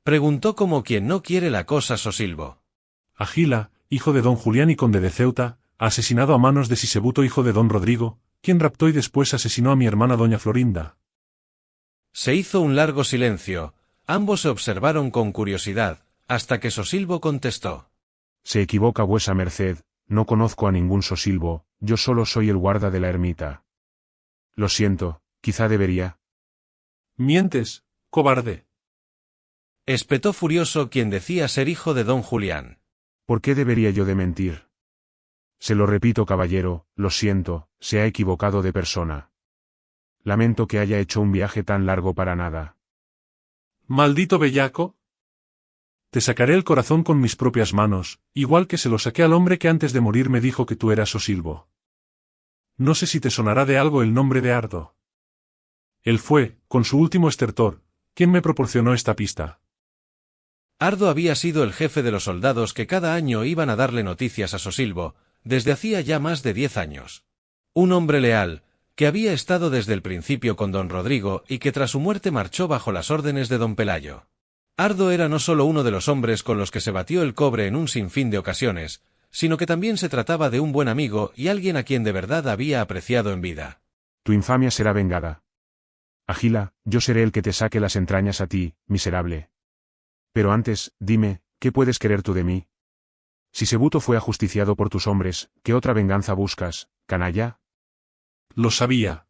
Preguntó como quien no quiere la cosa Sosilbo. Agila, hijo de don Julián y conde de Ceuta, asesinado a manos de Sisebuto hijo de don Rodrigo, quien raptó y después asesinó a mi hermana doña Florinda. Se hizo un largo silencio, ambos se observaron con curiosidad, hasta que Sosilbo contestó. Se equivoca vuesa merced, no conozco a ningún Sosilbo, yo solo soy el guarda de la ermita. Lo siento, quizá debería. Mientes, cobarde. Espetó furioso quien decía ser hijo de don Julián. ¿Por qué debería yo de mentir? Se lo repito, caballero, lo siento, se ha equivocado de persona. Lamento que haya hecho un viaje tan largo para nada. ¿Maldito bellaco? Te sacaré el corazón con mis propias manos, igual que se lo saqué al hombre que antes de morir me dijo que tú eras Sosilbo. No sé si te sonará de algo el nombre de Ardo. Él fue, con su último estertor, quien me proporcionó esta pista. Ardo había sido el jefe de los soldados que cada año iban a darle noticias a Sosilbo, desde hacía ya más de 10 años. Un hombre leal, que había estado desde el principio con don Rodrigo y que tras su muerte marchó bajo las órdenes de don Pelayo. Ardo era no solo uno de los hombres con los que se batió el cobre en un sinfín de ocasiones, sino que también se trataba de un buen amigo y alguien a quien de verdad había apreciado en vida. Tu infamia será vengada. Agila, yo seré el que te saque las entrañas a ti, miserable. Pero antes, dime, ¿qué puedes querer tú de mí? Si Sisebuto fue ajusticiado por tus hombres, ¿qué otra venganza buscas, canalla? Lo sabía.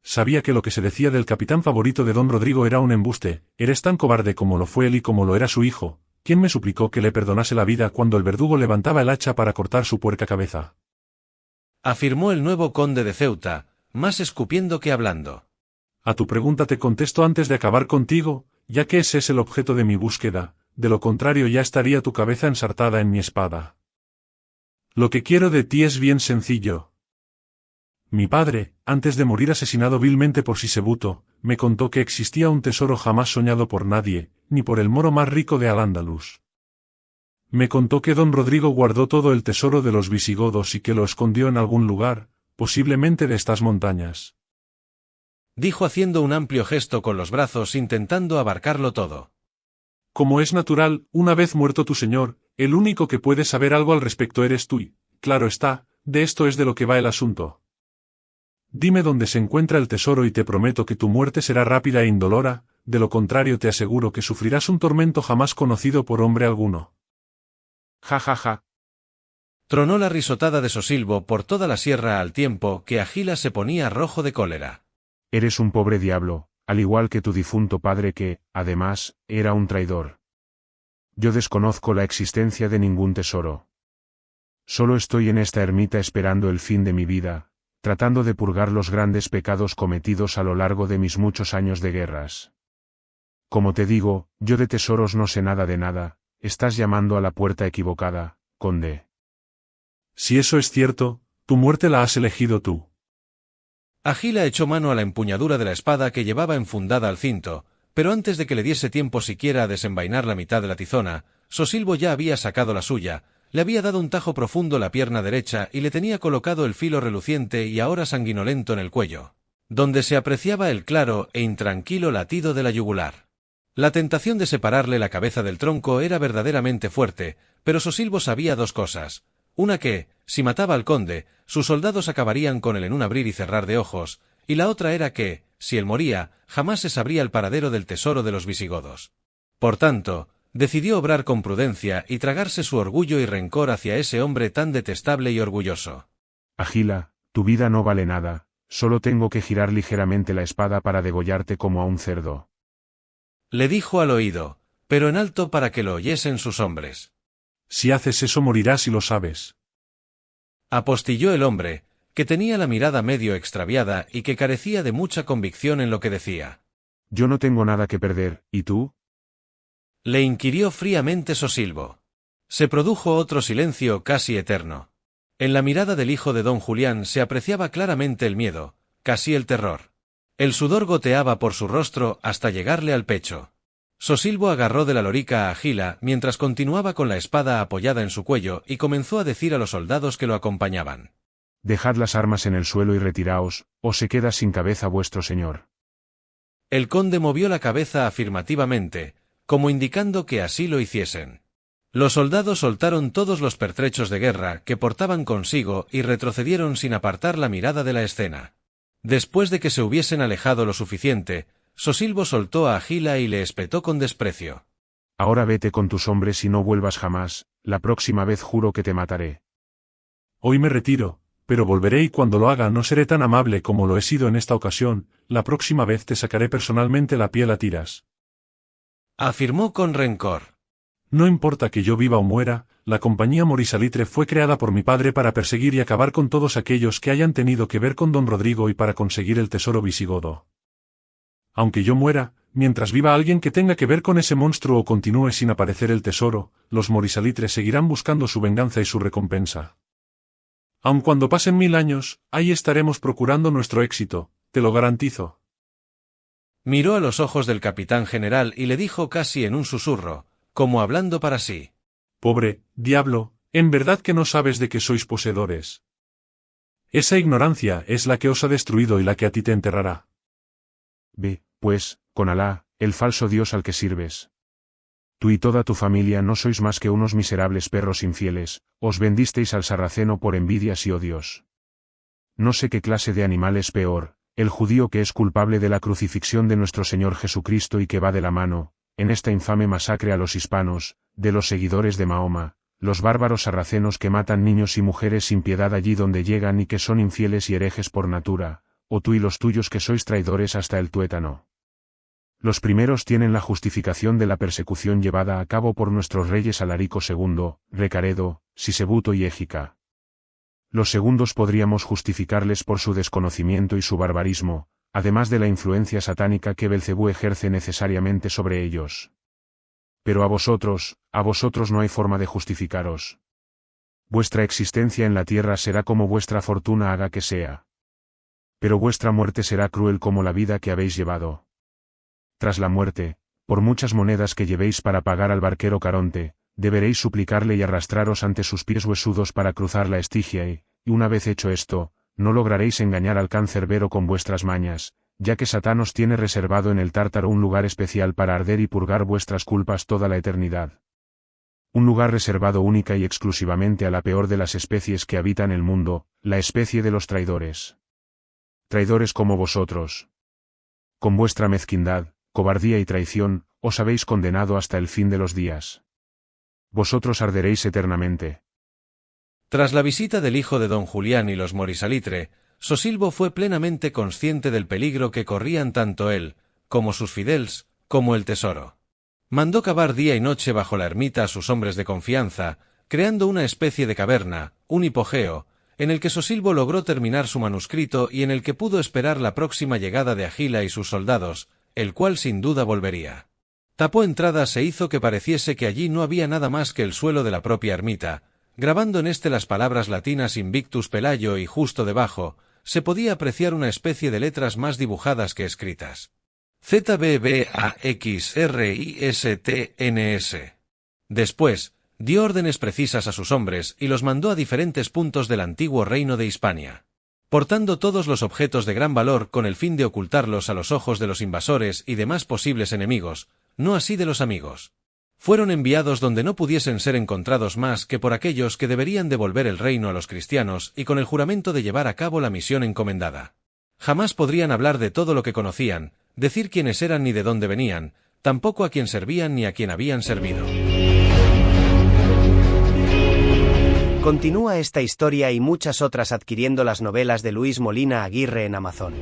Sabía que lo que se decía del capitán favorito de don Rodrigo era un embuste. Eres tan cobarde como lo fue él y como lo era su hijo, quien me suplicó que le perdonase la vida cuando el verdugo levantaba el hacha para cortar su puerca cabeza. Afirmó el nuevo conde de Ceuta, más escupiendo que hablando. A tu pregunta te contesto antes de acabar contigo, ya que ese es el objeto de mi búsqueda, de lo contrario ya estaría tu cabeza ensartada en mi espada. Lo que quiero de ti es bien sencillo. Mi padre, antes de morir asesinado vilmente por Sisebuto, me contó que existía un tesoro jamás soñado por nadie, ni por el moro más rico de Al-Ándalus. Me contó que don Rodrigo guardó todo el tesoro de los visigodos y que lo escondió en algún lugar, posiblemente de estas montañas. Dijo haciendo un amplio gesto con los brazos intentando abarcarlo todo. Como es natural, una vez muerto tu señor, el único que puede saber algo al respecto eres tú y, claro está, de esto es de lo que va el asunto. Dime dónde se encuentra el tesoro y te prometo que tu muerte será rápida e indolora, de lo contrario te aseguro que sufrirás un tormento jamás conocido por hombre alguno. Ja ja ja. Tronó la risotada de Sosilbo por toda la sierra al tiempo que Agila se ponía rojo de cólera. Eres un pobre diablo, al igual que tu difunto padre que, además, era un traidor. Yo desconozco la existencia de ningún tesoro. Solo estoy en esta ermita esperando el fin de mi vida, tratando de purgar los grandes pecados cometidos a lo largo de mis muchos años de guerras. Como te digo, yo de tesoros no sé nada de nada, estás llamando a la puerta equivocada, conde. Si eso es cierto, tu muerte la has elegido tú. Agila echó mano a la empuñadura de la espada que llevaba enfundada al cinto, pero antes de que le diese tiempo siquiera a desenvainar la mitad de la tizona, Sosilbo ya había sacado la suya, le había dado un tajo profundo en la pierna derecha y le tenía colocado el filo reluciente y ahora sanguinolento en el cuello, donde se apreciaba el claro e intranquilo latido de la yugular. La tentación de separarle la cabeza del tronco era verdaderamente fuerte, pero Sosilbo sabía dos cosas. Una que, si mataba al conde, sus soldados acabarían con él en un abrir y cerrar de ojos, y la otra era que, si él moría, jamás se sabría el paradero del tesoro de los visigodos. Por tanto, decidió obrar con prudencia y tragarse su orgullo y rencor hacia ese hombre tan detestable y orgulloso. Agila, tu vida no vale nada, solo tengo que girar ligeramente la espada para degollarte como a un cerdo. Le dijo al oído, pero en alto para que lo oyesen sus hombres. Si haces eso morirás y lo sabes. Apostilló el hombre, que tenía la mirada medio extraviada y que carecía de mucha convicción en lo que decía. Yo no tengo nada que perder, ¿y tú? Le inquirió fríamente Sosilbo. Se produjo otro silencio casi eterno. En la mirada del hijo de don Julián se apreciaba claramente el miedo, casi el terror. El sudor goteaba por su rostro hasta llegarle al pecho. Sosilbo agarró de la lorica a Agila mientras continuaba con la espada apoyada en su cuello y comenzó a decir a los soldados que lo acompañaban. Dejad las armas en el suelo y retiraos, o se queda sin cabeza vuestro señor. El conde movió la cabeza afirmativamente, como indicando que así lo hiciesen. Los soldados soltaron todos los pertrechos de guerra que portaban consigo y retrocedieron sin apartar la mirada de la escena. Después de que se hubiesen alejado lo suficiente, Sosilbo soltó a Agila y le espetó con desprecio. Ahora vete con tus hombres y no vuelvas jamás, la próxima vez juro que te mataré. Hoy me retiro, pero volveré y cuando lo haga no seré tan amable como lo he sido en esta ocasión, la próxima vez te sacaré personalmente la piel a tiras. Afirmó con rencor. No importa que yo viva o muera, la compañía Morisalitre fue creada por mi padre para perseguir y acabar con todos aquellos que hayan tenido que ver con don Rodrigo y para conseguir el tesoro visigodo. Aunque yo muera, mientras viva alguien que tenga que ver con ese monstruo o continúe sin aparecer el tesoro, los Morisalitres seguirán buscando su venganza y su recompensa. Aun cuando pasen 1000 años, ahí estaremos procurando nuestro éxito, te lo garantizo. Miró a los ojos del capitán general y le dijo casi en un susurro, como hablando para sí. Pobre diablo, en verdad que no sabes de qué sois poseedores. Esa ignorancia es la que os ha destruido y la que a ti te enterrará. Ve, pues, con Alá, el falso Dios al que sirves. Tú y toda tu familia no sois más que unos miserables perros infieles, os vendisteis al sarraceno por envidias y odios. No sé qué clase de animal es peor, el judío que es culpable de la crucifixión de nuestro Señor Jesucristo y que va de la mano, en esta infame masacre a los hispanos, de los seguidores de Mahoma, los bárbaros sarracenos que matan niños y mujeres sin piedad allí donde llegan y que son infieles y herejes por natura, o tú y los tuyos que sois traidores hasta el tuétano. Los primeros tienen la justificación de la persecución llevada a cabo por nuestros reyes Alarico II, Recaredo, Sisebuto y Égica. Los segundos podríamos justificarles por su desconocimiento y su barbarismo, además de la influencia satánica que Belcebú ejerce necesariamente sobre ellos. Pero a vosotros no hay forma de justificaros. Vuestra existencia en la tierra será como vuestra fortuna haga que sea. Pero vuestra muerte será cruel como la vida que habéis llevado. Tras la muerte, por muchas monedas que llevéis para pagar al barquero Caronte, deberéis suplicarle y arrastraros ante sus pies huesudos para cruzar la Estigia y, una vez hecho esto, no lograréis engañar al Cancerbero con vuestras mañas, ya que Satán os tiene reservado en el Tártaro un lugar especial para arder y purgar vuestras culpas toda la eternidad. Un lugar reservado única y exclusivamente a la peor de las especies que habitan el mundo, la especie de los traidores. Traidores como vosotros. Con vuestra mezquindad, cobardía y traición, os habéis condenado hasta el fin de los días. Vosotros arderéis eternamente. Tras la visita del hijo de don Julián y los Morisalitre, Sosilbo fue plenamente consciente del peligro que corrían tanto él, como sus fidels, como el tesoro. Mandó cavar día y noche bajo la ermita a sus hombres de confianza, creando una especie de caverna, un hipogeo, en el que Sosilbo logró terminar su manuscrito y en el que pudo esperar la próxima llegada de Agila y sus soldados, el cual sin duda volvería. Tapó entradas e hizo que pareciese que allí no había nada más que el suelo de la propia ermita, grabando en este las palabras latinas Invictus Pelayo y justo debajo, se podía apreciar una especie de letras más dibujadas que escritas. ZBBAXRISTNS. Después, dio órdenes precisas a sus hombres y los mandó a diferentes puntos del antiguo reino de Hispania, portando todos los objetos de gran valor con el fin de ocultarlos a los ojos de los invasores y demás posibles enemigos, no así de los amigos. Fueron enviados donde no pudiesen ser encontrados más que por aquellos que deberían devolver el reino a los cristianos y con el juramento de llevar a cabo la misión encomendada. Jamás podrían hablar de todo lo que conocían, decir quiénes eran ni de dónde venían, tampoco a quién servían ni a quién habían servido. Continúa esta historia y muchas otras adquiriendo las novelas de Luis Molina Aguirre en Amazon.